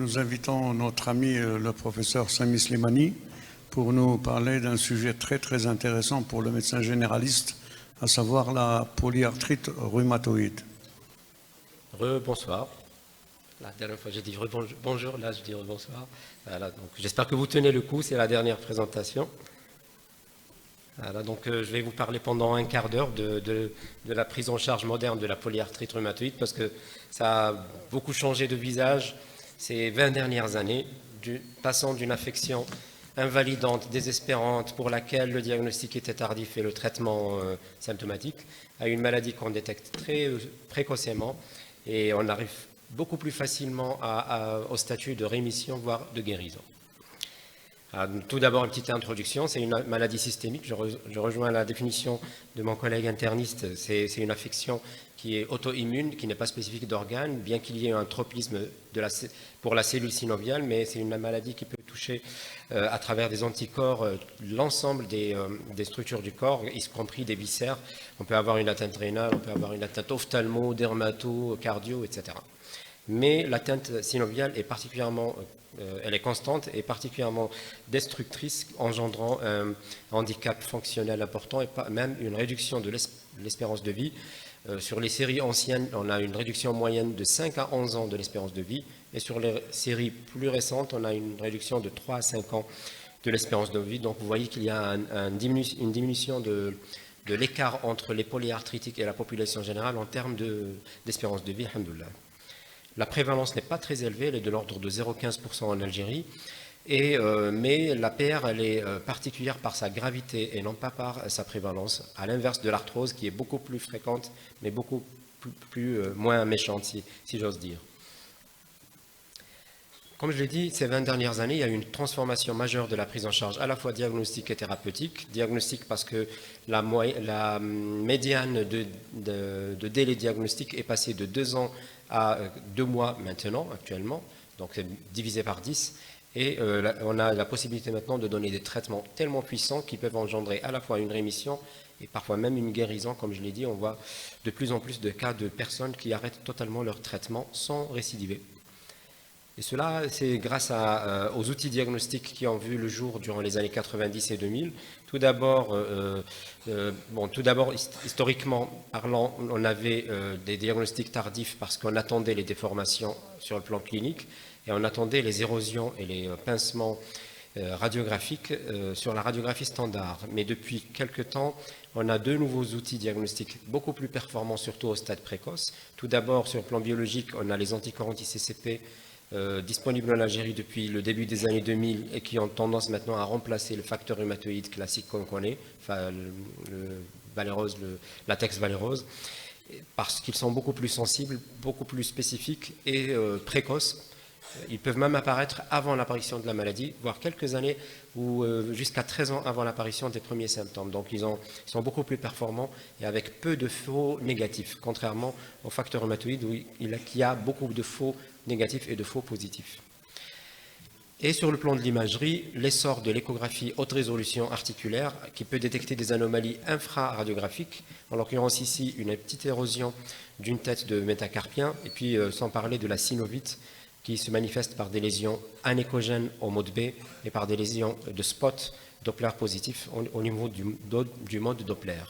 nous invitons notre ami le professeur Sami Slimani pour nous parler d'un sujet très très intéressant pour le médecin généraliste, à savoir la polyarthrite rhumatoïde. Bonsoir. La dernière fois j'ai dit bonjour, là je dis bonsoir. Voilà, donc j'espère que vous tenez le coup, c'est la dernière présentation. Voilà, donc je vais vous parler pendant un quart d'heure de la prise en charge moderne de la polyarthrite rhumatoïde parce que ça a beaucoup changé de visage ces 20 dernières années, passant d'une affection invalidante, désespérante, pour laquelle le diagnostic était tardif et le traitement symptomatique, à une maladie qu'on détecte très précocement et on arrive beaucoup plus facilement au statut de rémission, voire de guérison. Tout d'abord, une petite introduction, c'est une maladie systémique, je rejoins la définition de mon collègue interniste, c'est une affection qui est auto-immune, qui n'est pas spécifique d'organes, bien qu'il y ait un tropisme pour la cellule synoviale, mais c'est une maladie qui peut toucher à travers des anticorps l'ensemble des structures du corps, y compris des viscères. On peut avoir une atteinte rénale, on peut avoir une atteinte ophtalmo, dermato, cardio, etc. Mais l'atteinte synoviale est particulièrement, elle est constante et particulièrement destructrice, engendrant un handicap fonctionnel important et même une réduction de l'espérance de vie. Sur les séries anciennes, on a une réduction moyenne de 5 à 11 ans de l'espérance de vie, et sur les séries plus récentes, on a une réduction de 3 à 5 ans de l'espérance de vie. Donc vous voyez qu'il y a une diminution de l'écart entre les polyarthritiques et la population générale en termes d'espérance de vie, alhamdoulilah. La prévalence n'est pas très élevée, elle est de l'ordre de 0,15% en Algérie, mais la PR elle est particulière par sa gravité et non pas par sa prévalence, à l'inverse de l'arthrose qui est beaucoup plus fréquente, mais beaucoup moins méchante, si j'ose dire. Comme je l'ai dit, ces 20 dernières années, il y a eu une transformation majeure de la prise en charge à la fois diagnostique et thérapeutique. Diagnostic parce que la médiane de délai diagnostique est passée de 2 ans à 2 mois maintenant, actuellement, donc c'est divisé par 10. Et on a la possibilité maintenant de donner des traitements tellement puissants qui peuvent engendrer à la fois une rémission et parfois même une guérison. Comme je l'ai dit, on voit de plus en plus de cas de personnes qui arrêtent totalement leur traitement sans récidiver. Et cela, c'est grâce aux outils diagnostiques qui ont vu le jour durant les années 90 et 2000. Tout d'abord, historiquement parlant, on avait des diagnostics tardifs parce qu'on attendait les déformations sur le plan clinique et on attendait les érosions et les pincements radiographiques sur la radiographie standard. Mais depuis quelques temps, on a 2 nouveaux outils diagnostiques beaucoup plus performants, surtout au stade précoce. Tout d'abord, sur le plan biologique, on a les anticorps anti-CCP disponibles en Algérie depuis le début des années 2000 et qui ont tendance maintenant à remplacer le facteur rhumatoïde classique qu'on connaît, enfin le latex valérose, parce qu'ils sont beaucoup plus sensibles, beaucoup plus spécifiques et précoces. Ils peuvent même apparaître avant l'apparition de la maladie, voire quelques années ou jusqu'à 13 ans avant l'apparition des premiers symptômes. Donc ils sont beaucoup plus performants et avec peu de faux négatifs, contrairement au facteur rhumatoïde où il y a beaucoup de faux négatifs et de faux positifs. Et sur le plan de l'imagerie, l'essor de l'échographie haute résolution articulaire qui peut détecter des anomalies infraradiographiques, en l'occurrence ici une petite érosion d'une tête de métacarpien, et puis sans parler de la synovite qui se manifeste par des lésions anéchogènes au mode B et par des lésions de spot Doppler positif au niveau du mode Doppler.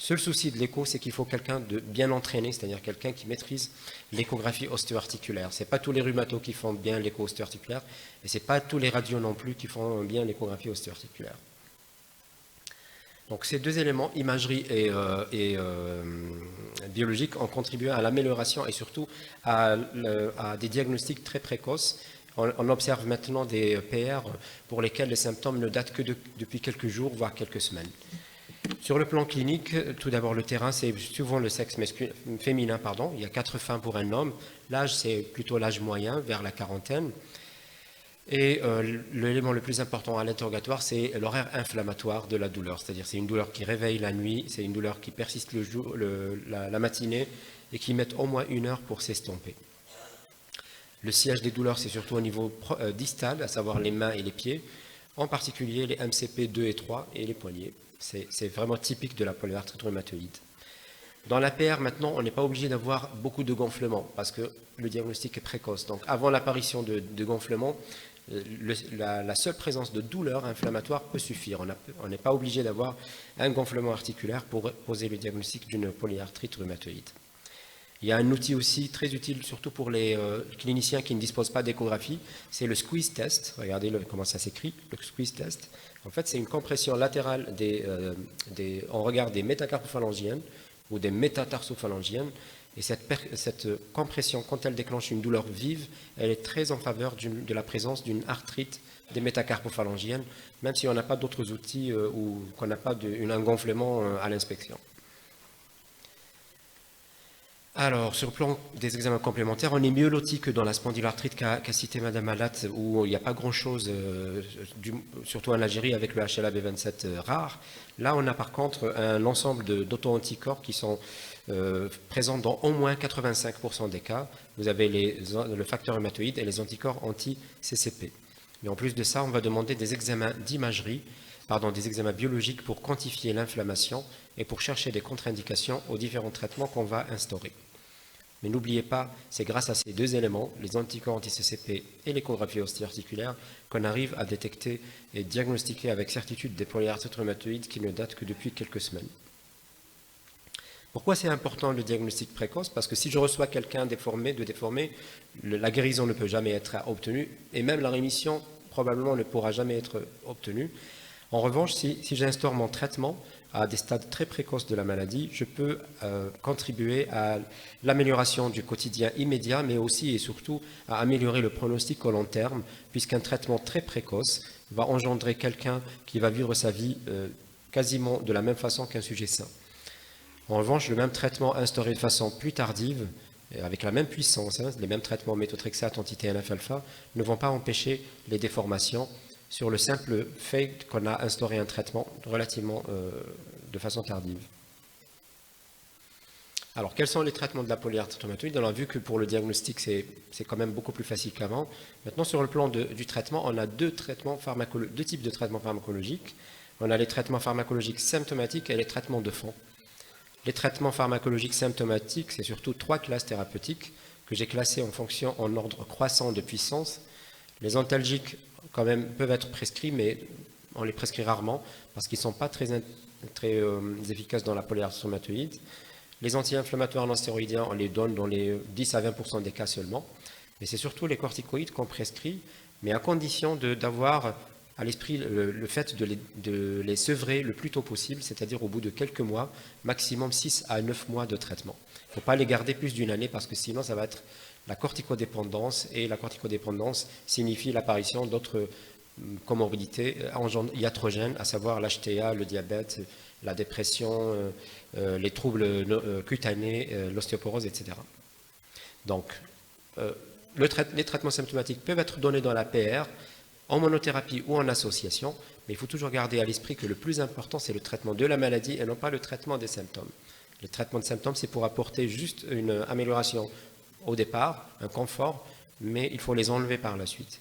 Seul souci de l'écho, c'est qu'il faut quelqu'un de bien entraîné, c'est-à-dire quelqu'un qui maîtrise l'échographie ostéo-articulaire. Ce n'est pas tous les rhumatos qui font bien l'écho ostéo-articulaire et ce n'est pas tous les radios non plus qui font bien l'échographie ostéo-articulaire. Donc ces 2 éléments, imagerie et biologique, ont contribué à l'amélioration et surtout à des diagnostics très précoces. On observe maintenant des PR pour lesquels les symptômes ne datent que depuis quelques jours, voire quelques semaines. Sur le plan clinique, tout d'abord le terrain, c'est souvent le sexe féminin, il y a 4 fins pour un homme. L'âge, c'est plutôt l'âge moyen, vers la quarantaine. Et l'élément le plus important à l'interrogatoire, c'est l'horaire inflammatoire de la douleur. C'est-à-dire c'est une douleur qui réveille la nuit, c'est une douleur qui persiste la matinée et qui met au moins 1 heure pour s'estomper. Le siège des douleurs, c'est surtout au niveau distal, à savoir les mains et les pieds, en particulier les MCP 2 et 3 et les poignets. C'est vraiment typique de la polyarthrite rhumatoïde. Dans l'APR, maintenant, on n'est pas obligé d'avoir beaucoup de gonflement parce que le diagnostic est précoce. Donc, avant l'apparition de gonflement, la seule présence de douleur inflammatoire peut suffire. On n'est pas obligé d'avoir un gonflement articulaire pour poser le diagnostic d'une polyarthrite rhumatoïde. Il y a un outil aussi très utile, surtout pour les cliniciens qui ne disposent pas d'échographie, c'est le squeeze test. Regardez comment ça s'écrit, le squeeze test. En fait, c'est une compression latérale on regarde des métacarpophalangiennes ou des métatarsophalangiennes. Et cette compression, quand elle déclenche une douleur vive, elle est très en faveur de la présence d'une arthrite des métacarpophalangiennes, même si on n'a pas d'autres outils ou qu'on n'a pas un gonflement à l'inspection. Alors, sur le plan des examens complémentaires, on est mieux loti que dans la spondylarthrite qu'a cité Madame Alat, où il n'y a pas grand-chose, surtout en Algérie avec le HLA-B27 rare. Là, on a par contre un ensemble d'auto-anticorps qui sont présents dans au moins 85% des cas. Vous avez le facteur rhumatoïde et les anticorps anti-CCP. Mais en plus de ça, on va demander des examens d'imagerie, des examens biologiques pour quantifier l'inflammation et pour chercher des contre-indications aux différents traitements qu'on va instaurer. Mais n'oubliez pas, c'est grâce à ces deux éléments, les anticorps anti-CCP et l'échographie osteoarticulaire, qu'on arrive à détecter et diagnostiquer avec certitude des polyarthrites rhumatoïdes qui ne datent que depuis quelques semaines. Pourquoi c'est important le diagnostic précoce? Parce que si je reçois quelqu'un déformé, la guérison ne peut jamais être obtenue et même la rémission probablement ne pourra jamais être obtenue. En revanche, si j'instaure mon traitement à des stades très précoces de la maladie, je peux contribuer à l'amélioration du quotidien immédiat, mais aussi et surtout à améliorer le pronostic au long terme, puisqu'un traitement très précoce va engendrer quelqu'un qui va vivre sa vie quasiment de la même façon qu'un sujet sain. En revanche, le même traitement instauré de façon plus tardive, avec la même puissance, les mêmes traitements méthotrexate anti-TNF-alpha, ne vont pas empêcher les déformations sur le simple fait qu'on a instauré un traitement relativement de façon tardive. Alors, quels sont les traitements de la polyarthrite rhumatoïde? On a vu que pour le diagnostic, c'est quand même beaucoup plus facile qu'avant. Maintenant, sur le plan du traitement, on a deux types de traitements pharmacologiques. On a les traitements pharmacologiques symptomatiques et les traitements de fond. Les traitements pharmacologiques symptomatiques, c'est surtout 3 classes thérapeutiques que j'ai classées en ordre croissant de puissance. Les antalgiques, quand même, peuvent être prescrits, mais on les prescrit rarement parce qu'ils ne sont pas très efficaces dans la polyarthrite rhumatoïde. Les anti-inflammatoires non stéroïdiens, on les donne dans les 10 à 20% des cas seulement. Mais c'est surtout les corticoïdes qu'on prescrit, mais à condition d'avoir à l'esprit le fait de les sevrer le plus tôt possible, c'est-à-dire au bout de quelques mois, maximum 6 à 9 mois de traitement. Il ne faut pas les garder plus d'une année parce que sinon ça va être la corticodépendance, et la corticodépendance signifie l'apparition d'autres comorbidités iatrogènes, à savoir l'HTA, le diabète, la dépression, les troubles cutanés, l'ostéoporose, etc. Donc, les traitements symptomatiques peuvent être donnés dans la PR, en monothérapie ou en association, mais il faut toujours garder à l'esprit que le plus important, c'est le traitement de la maladie et non pas le traitement des symptômes. Le traitement de symptômes, c'est pour apporter juste une amélioration au départ, un confort, mais il faut les enlever par la suite.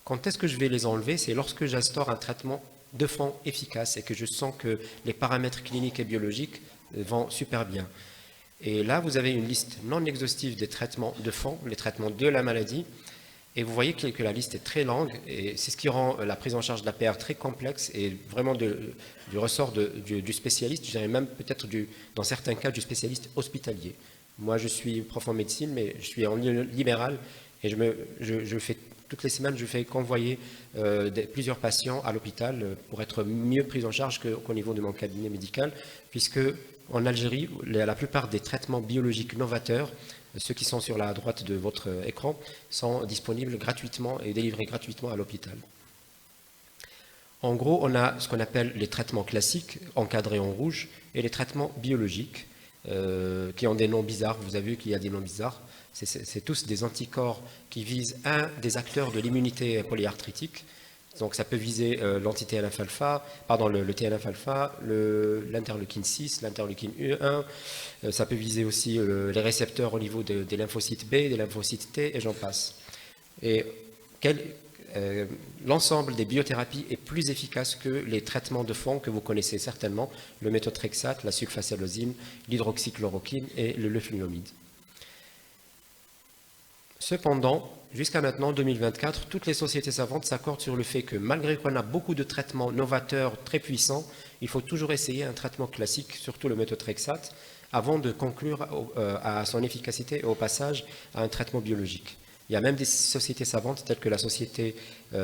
Quand est-ce que je vais les enlever? C'est lorsque j'instaure un traitement de fond efficace et que je sens que les paramètres cliniques et biologiques vont super bien. Et là, vous avez une liste non exhaustive des traitements de fond, les traitements de la maladie, et vous voyez que la liste est très longue, et c'est ce qui rend la prise en charge de la PR très complexe et vraiment du ressort du spécialiste, je dirais même peut-être dans certains cas du spécialiste hospitalier. Moi, je suis prof en médecine, mais je suis en libéral, et je fais toutes les semaines, je fais convoyer plusieurs patients à l'hôpital pour être mieux pris en charge qu'au niveau de mon cabinet médical, puisque en Algérie, la plupart des traitements biologiques novateurs, ceux qui sont sur la droite de votre écran, sont disponibles gratuitement et délivrés gratuitement à l'hôpital. En gros, on a ce qu'on appelle les traitements classiques, encadrés en rouge, et les traitements biologiques, qui ont des noms bizarres. Vous avez vu qu'il y a des noms bizarres. C'est tous des anticorps qui visent un des acteurs de l'immunité polyarthritique. Donc ça peut viser l'anti-TNF-alpha, le TNF-alpha, l'interleukine 6, l'interleukine 1. Ça peut viser aussi les récepteurs au niveau des lymphocytes B, des lymphocytes T, et j'en passe. Et l'ensemble des biothérapies est plus efficace que les traitements de fond que vous connaissez certainement, le méthotrexate, la sulfacellosine, l'hydroxychloroquine et le leflunomide. Cependant, jusqu'à maintenant, 2024, toutes les sociétés savantes s'accordent sur le fait que malgré qu'on a beaucoup de traitements novateurs très puissants, il faut toujours essayer un traitement classique, surtout le méthotrexate, avant de conclure à son efficacité et au passage à un traitement biologique. Il y a même des sociétés savantes telles que la société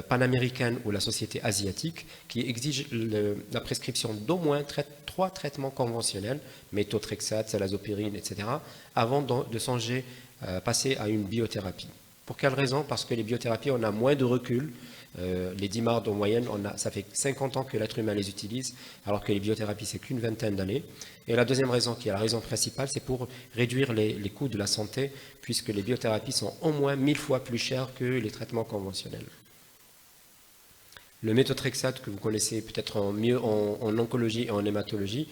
panaméricaine ou la société asiatique qui exigent la prescription d'au moins 3 traitements conventionnels, méthotrexate, salazopyrine, etc., avant de songer passer à une biothérapie. Pour quelle raison? Parce que les biothérapies, on a moins de recul. Les DIMARD en moyenne, ça fait 50 ans que l'être humain les utilise, alors que les biothérapies, c'est qu'une vingtaine d'années. Et la deuxième raison, qui est la raison principale, c'est pour réduire les coûts de la santé, puisque les biothérapies sont au moins 1000 fois plus chères que les traitements conventionnels. Le méthotrexate, que vous connaissez peut-être mieux en oncologie et en hématologie,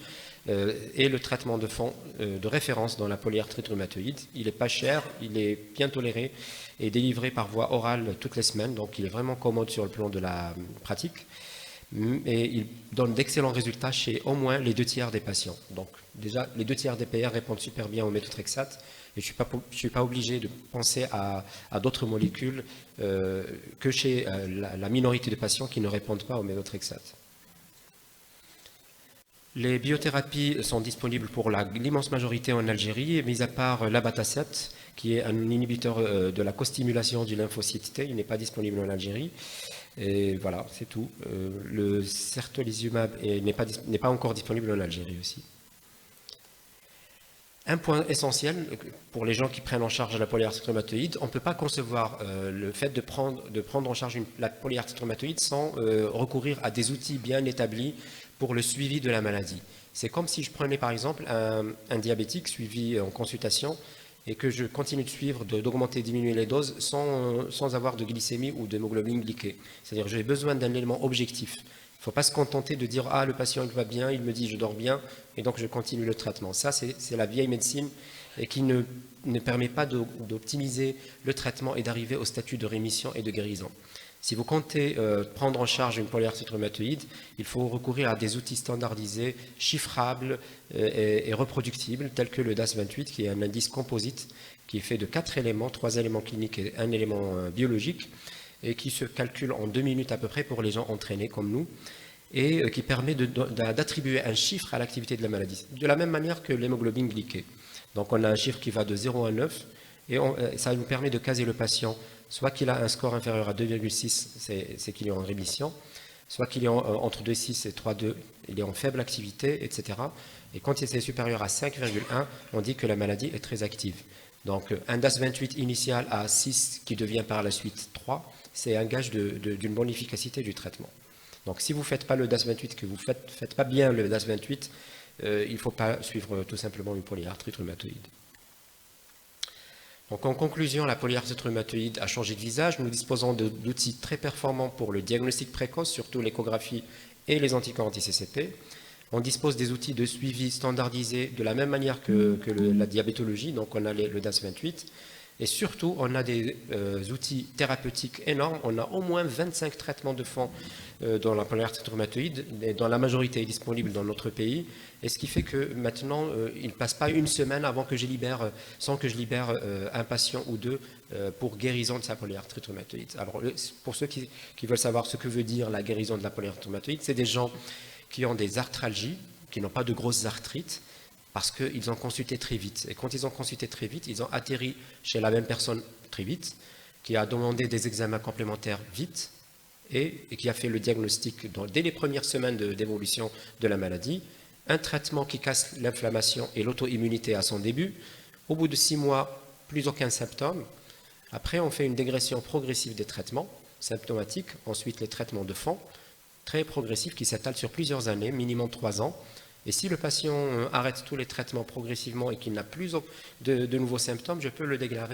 est le traitement de fond de référence dans la polyarthrite rhumatoïde. Il n'est pas cher, il est bien toléré et délivré par voie orale toutes les semaines, donc il est vraiment commode sur le plan de la pratique. Et il donne d'excellents résultats chez au moins les 2/3 des patients. Donc déjà, les 2/3 des PR répondent super bien au méthotrexate et je ne suis pas obligé de penser à d'autres molécules que chez la minorité de patients qui ne répondent pas au méthotrexate. Les biothérapies sont disponibles pour l'immense majorité en Algérie, mis à part l'abatacept, qui est un inhibiteur de la costimulation du lymphocyte T, il n'est pas disponible en Algérie. Et voilà, c'est tout. Le certolizumab n'est pas encore disponible en Algérie aussi. Un point essentiel pour les gens qui prennent en charge la polyarthrite rhumatoïde, on ne peut pas concevoir le fait de prendre en charge la polyarthrite rhumatoïde sans recourir à des outils bien établis pour le suivi de la maladie. C'est comme si je prenais par exemple un diabétique suivi en consultation et que je continue de suivre, d'augmenter, diminuer les doses sans avoir de glycémie ou d'hémoglobine glyquée. C'est-à-dire que j'ai besoin d'un élément objectif. Il ne faut pas se contenter de dire « Ah, le patient il va bien, il me dit je dors bien et donc je continue le traitement ». Ça, c'est la vieille médecine et qui ne permet pas d'optimiser le traitement et d'arriver au statut de rémission et de guérison. Si vous comptez prendre en charge une polyarthrite rhumatoïde, il faut recourir à des outils standardisés, chiffrables et reproductibles, tels que le DAS28, qui est un indice composite qui est fait de 4 éléments, 3 éléments cliniques et 1 élément biologique, et qui se calcule en 2 minutes à peu près pour les gens entraînés comme nous, et qui permet d'attribuer un chiffre à l'activité de la maladie, de la même manière que l'hémoglobine glyquée. Donc on a un chiffre qui va de 0 à 9, et ça nous permet de caser le patient, soit qu'il a un score inférieur à 2,6, c'est qu'il est en rémission, soit qu'il est entre 2,6 et 3,2, il est en faible activité, etc. Et quand il est supérieur à 5,1, on dit que la maladie est très active. Donc un DAS28 initial à 6 qui devient par la suite 3, c'est un gage d'une bonne efficacité du traitement. Donc si vous ne faites pas le DAS28, que vous ne faites pas bien le DAS28, il ne faut pas suivre tout simplement une polyarthrite rhumatoïde. Donc en conclusion, la polyarthrite rhumatoïde a changé de visage. Nous disposons d'outils très performants pour le diagnostic précoce, surtout l'échographie et les anticorps anti-CCP. On dispose des outils de suivi standardisés de la même manière que la diabétologie, donc on a le DAS28. Et surtout, on a des outils thérapeutiques énormes. On a au moins 25 traitements de fond dans la polyarthrite rhumatoïde, et dans la majorité est disponible dans notre pays. Et ce qui fait que maintenant, il ne passe pas une semaine avant que sans que je libère un patient ou deux pour guérison de sa polyarthrite rhumatoïde. Alors, pour ceux qui veulent savoir ce que veut dire la guérison de la polyarthrite rhumatoïde, c'est des gens qui ont des arthralgies, qui n'ont pas de grosses arthrites, parce qu'ils ont consulté très vite. Et quand ils ont consulté très vite, ils ont atterri chez la même personne très vite, qui a demandé des examens complémentaires vite, et qui a fait le diagnostic dès les premières semaines d'évolution de la maladie, un traitement qui casse l'inflammation et l'auto-immunité à son début. Au bout de 6 mois, plus aucun symptôme. Après, on fait une dégression progressive des traitements symptomatiques, ensuite les traitements de fond, très progressifs qui s'étalent sur plusieurs années, minimum 3 ans. Et si le patient arrête tous les traitements progressivement et qu'il n'a plus de nouveaux symptômes, je peux le déclarer